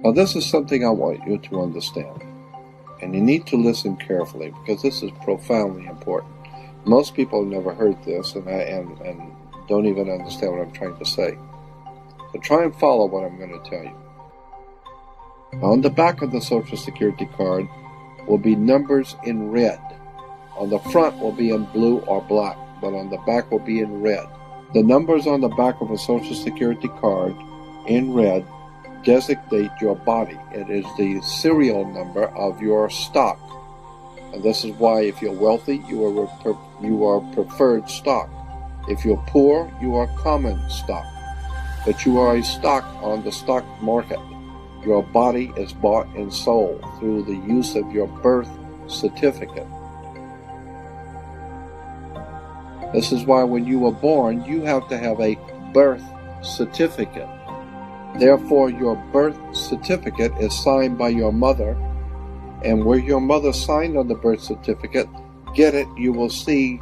Now, this is something I want you to understand, and you need to listen carefully because this is profoundly important. Most people have never heard this and don't even understand what I'm trying to say. So try and follow what I'm going to tell you. On the back of the Social Security card will be numbers in red. On the front will be in blue or black, but on the back will be in red. The numbers on the back of a Social Security card in red designate your body. It is the serial number of your stock. And this is why if you're wealthy, you are preferred stock. If you're poor, you are common stock. But you are a stock on the stock market. Your body is bought and sold through the use of your birth certificate. This is why when you were born, you have to have a birth certificate. Therefore, your birth certificate is signed by your mother, and where your mother signed on the birth certificate, get it, you will see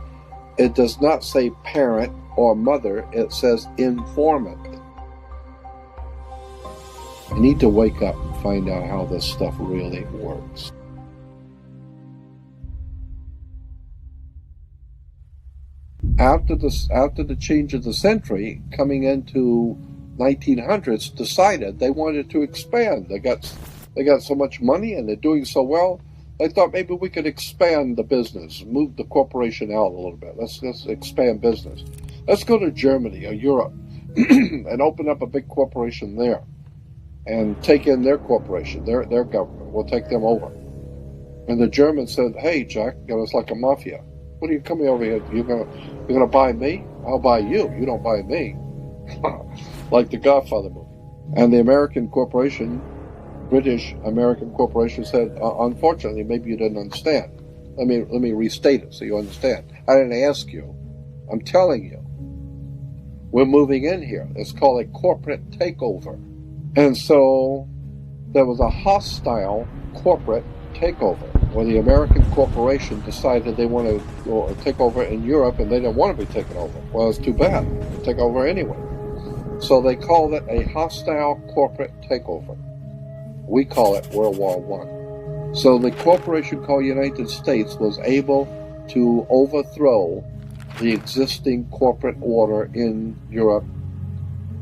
it does not say parent or mother, it says informant. You need to wake up and find out how this stuff really works. After the change of the century, coming into 1900s, decided they wanted to expand. They got so much money and they're doing so well. They thought maybe we could expand the business, move the corporation out a little bit. Let's expand business. Let's go to Germany or Europe and open up a big corporation there and take in their corporation, their government. We'll take them over. And the Germans said, "Hey, Jack, it's like a mafia. What are you coming over here? You're gonna buy me? I'll buy you. You don't buy me." Like the Godfather movie. And the American corporation, British American corporation, said, "Unfortunately, maybe you didn't understand. Let me restate it so you understand. I didn't ask you. I'm telling you. We're moving in here. It's called a corporate takeover." And so there was a hostile corporate takeover where the American corporation decided they want to take over in Europe, and they didn't want to be taken over. Well, it's too bad. They take over anyway. So they called it a hostile corporate takeover. We call it World War I. So the corporation called United States was able to overthrow the existing corporate order in Europe,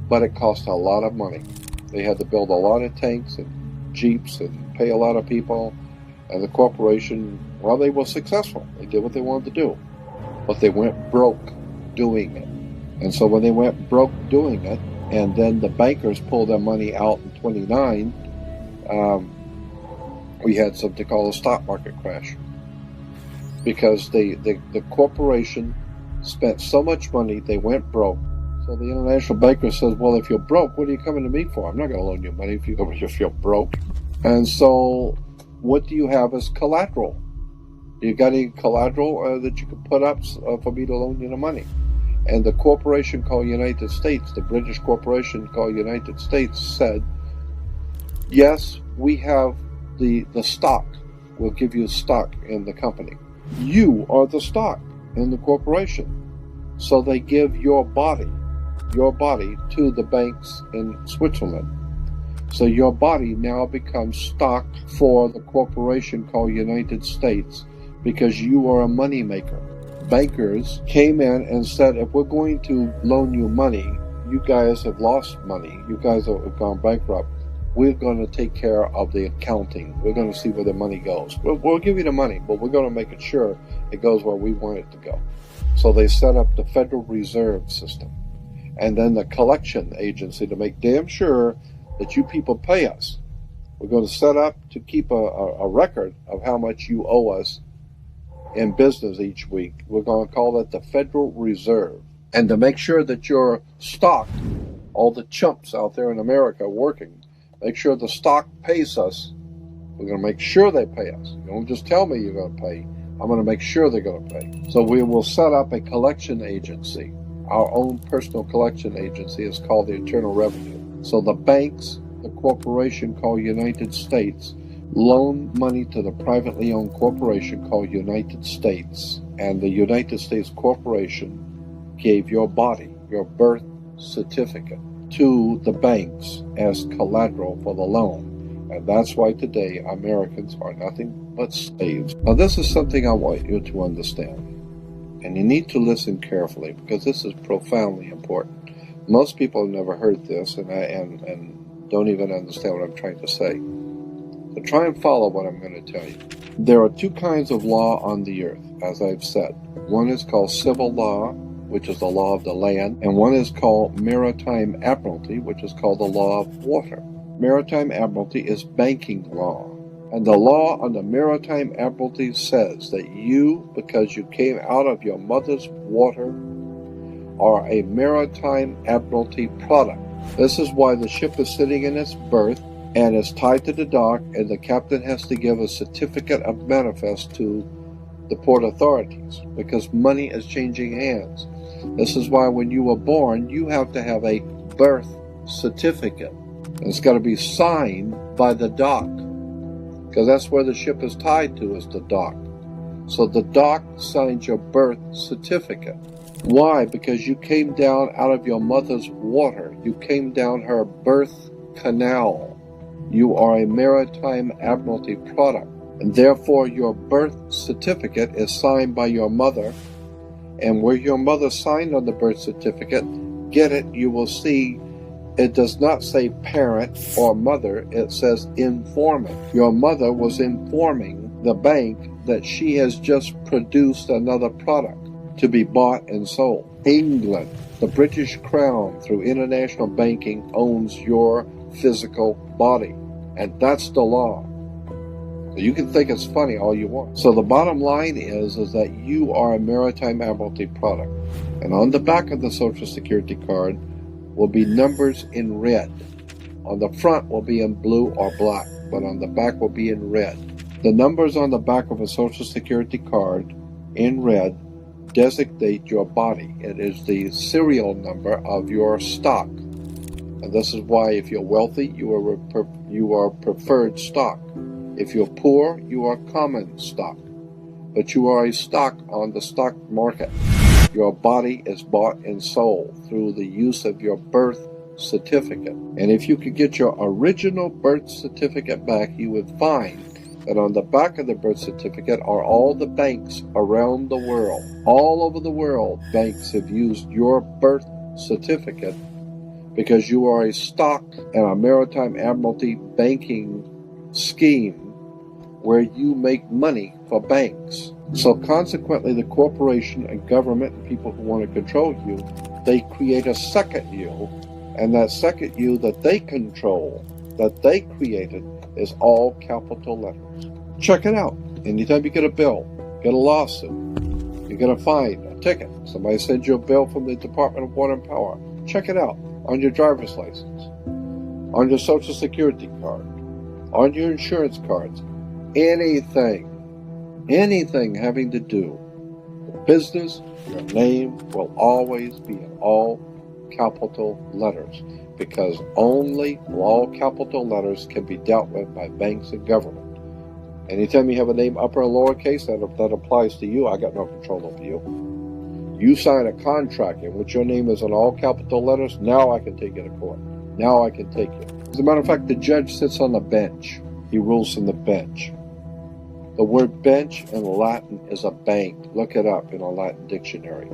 but it cost a lot of money. They had to build a lot of tanks and jeeps and pay a lot of people. And the corporation, well, they were successful. They did what they wanted to do. But they went broke doing it. And so when they went broke doing it, and then the bankers pulled their money out in 29, we had something called a stock market crash. Because the corporation spent so much money, they went broke. So the international banker says, "Well, if you're broke, what are you coming to me for? I'm not going to loan you money if you're broke." And so what do you have as collateral? You got any collateral that you could put up for me to loan you the money? And the corporation called United States, the British corporation called United States, said, "Yes, we have the stock. We'll give you stock in the company. You are the stock in the corporation." So they give your body to the banks in Switzerland. So your body now becomes stock for the corporation called United States because you are a money maker. Bankers came in and said, "If we're going to loan you money, you guys have lost money. You guys have gone bankrupt. We're going to take care of the accounting. We're going to see where the money goes. We'll give you the money, but we're going to make it sure it goes where we want it to go." So they set up the Federal Reserve System and then the collection agency to make damn sure that you people pay us. We're going to set up to keep a record of how much you owe us in business each week. We're going to call that the Federal Reserve. And to make sure that your stock, all the chumps out there in America working, make sure the stock pays us. We're going to make sure they pay us. You don't just tell me you're going to pay. I'm going to make sure they're going to pay. So we will set up a collection agency. Our own personal collection agency is called the Internal Revenue. So the banks, the corporation called United States, loan money to the privately owned corporation called United States. And the United States Corporation gave your body, your birth certificate, to the banks as collateral for the loan. And that's why today Americans are nothing but slaves. Now, this is something I want you to understand. And you need to listen carefully because this is profoundly important. Most people have never heard this and don't even understand what I'm trying to say. So try and follow what I'm going to tell you. There are two kinds of law on the earth, as I've said. One is called civil law, which is the law of the land, and one is called maritime admiralty, which is called the law of water. Maritime admiralty is banking law. And the law on the maritime admiralty says that you, because you came out of your mother's water, are a maritime admiralty product. This is why the ship is sitting in its berth and is tied to the dock, and the captain has to give a certificate of manifest to the port authorities because money is changing hands. This is why when you were born, you have to have a birth certificate. And it's got to be signed by the dock because that's where the ship is tied to, is the dock. So the dock signs your birth certificate. Why? Because you came down out of your mother's water. You came down her birth canal. You are a maritime admiralty product. And therefore your birth certificate is signed by your mother. And where your mother signed on the birth certificate, get it, you will see it does not say parent or mother, it says informant. Your mother was informing the bank that she has just produced another product to be bought and sold. England, the British Crown, through international banking, owns your physical body. And that's the law. You can think it's funny all you want. So the bottom line is that you are a maritime admiralty product. And on the back of the Social Security card will be numbers in red. On the front will be in blue or black, but on the back will be in red. The numbers on the back of a Social Security card in red designate your body. It is the serial number of your stock. And this is why if you're wealthy, you are preferred stock. If you're poor, you are common stock. But you are a stock on the stock market. Your body is bought and sold through the use of your birth certificate. And if you could get your original birth certificate back, you would find that on the back of the birth certificate are all the banks around the world. All over the world, banks have used your birth certificate because you are a stock in a maritime admiralty banking scheme where you make money for banks. So consequently, the corporation and government and people who want to control you, they create a second you, and that second you that they control, that they created, is all capital letters. Check it out. Anytime you get a bill, get a lawsuit, you get a fine, a ticket, somebody sends you a bill from the Department of Water and Power, check it out on your driver's license, on your Social Security card, on your insurance cards, anything having to do with business, your name will always be in all capital letters because only all capital letters can be dealt with by banks and government. Anytime you have a name upper or lowercase, that applies to you. I got no control over you. You sign a contract in which your name is in all capital letters, now I can take you to court. Now I can take you. As a matter of fact, the judge sits on the bench. He rules from the bench. The word bench in Latin is a bank. Look it up in a Latin dictionary.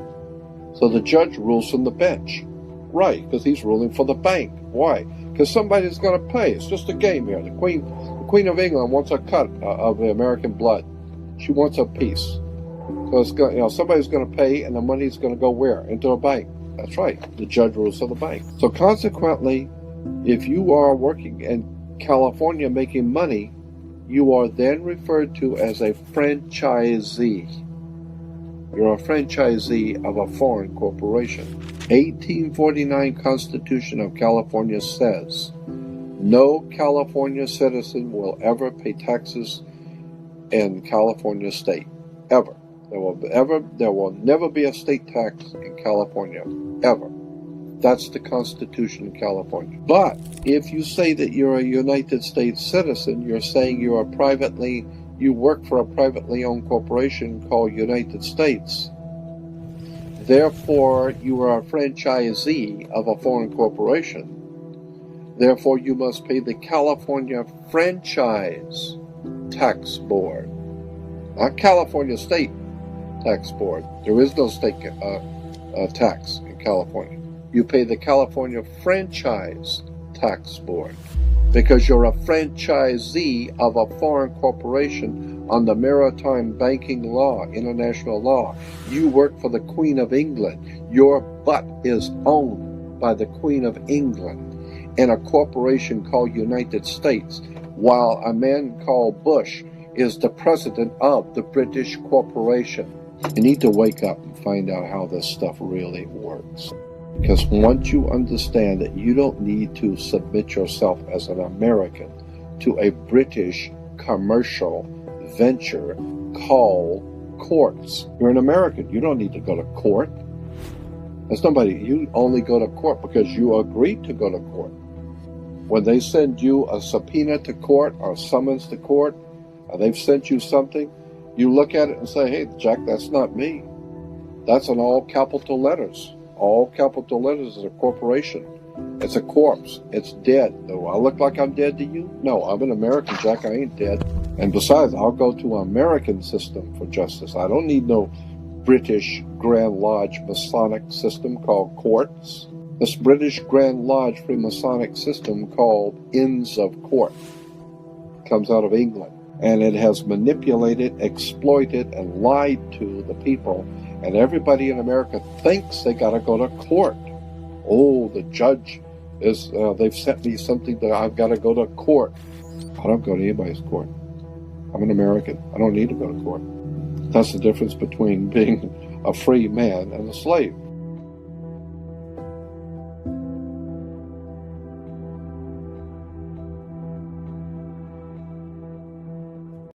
So the judge rules from the bench. Right, because he's ruling for the bank. Why? Because somebody's going to pay. It's just a game here. The Queen of England wants a cut of the American blood. She wants a piece. So it's going, somebody's going to pay, and the money's going to go where? Into a bank. That's right. The judge rules for the bank. So consequently, if you are working in California making money, you are then referred to as a franchisee. You're a franchisee of a foreign corporation. 1849 Constitution of California says, no California citizen will ever pay taxes in California state. Ever. There will never be a state tax in California. Ever. That's the Constitution of California. But if you say that you're a United States citizen, you're saying you work for a privately owned corporation called United States. Therefore, you are a franchisee of a foreign corporation. Therefore, you must pay the California Franchise Tax Board, not California State Tax Board. There is no state tax in California. You pay the California Franchise Tax Board because you're a franchisee of a foreign corporation on the maritime banking law, international law. You work for the Queen of England. Your butt is owned by the Queen of England and a corporation called United States, while a man called Bush is the president of the British corporation. You need to wake up and find out how this stuff really works. Because once you understand that you don't need to submit yourself as an American to a British commercial venture called courts. You're an American. You don't need to go to court. There's nobody. You only go to court because you agreed to go to court. When they send you a subpoena to court or summons to court, or they've sent you something, you look at it and say, hey, Jack, that's not me. That's in all capital letters. All capital letters is a corporation. It's a corpse. It's dead. Do I look like I'm dead to you? No, I'm an American, Jack. I ain't dead. And besides, I'll go to an American system for justice. I don't need no British Grand Lodge Masonic system called courts. This British Grand Lodge Freemasonic system called Inns of Court comes out of England. And it has manipulated, exploited, and lied to the people. And everybody in America thinks they got to go to court. Oh, the judge is, they've sent me something that I've got to go to court. I don't go to anybody's court. I'm an American. I don't need to go to court. That's the difference between being a free man and a slave.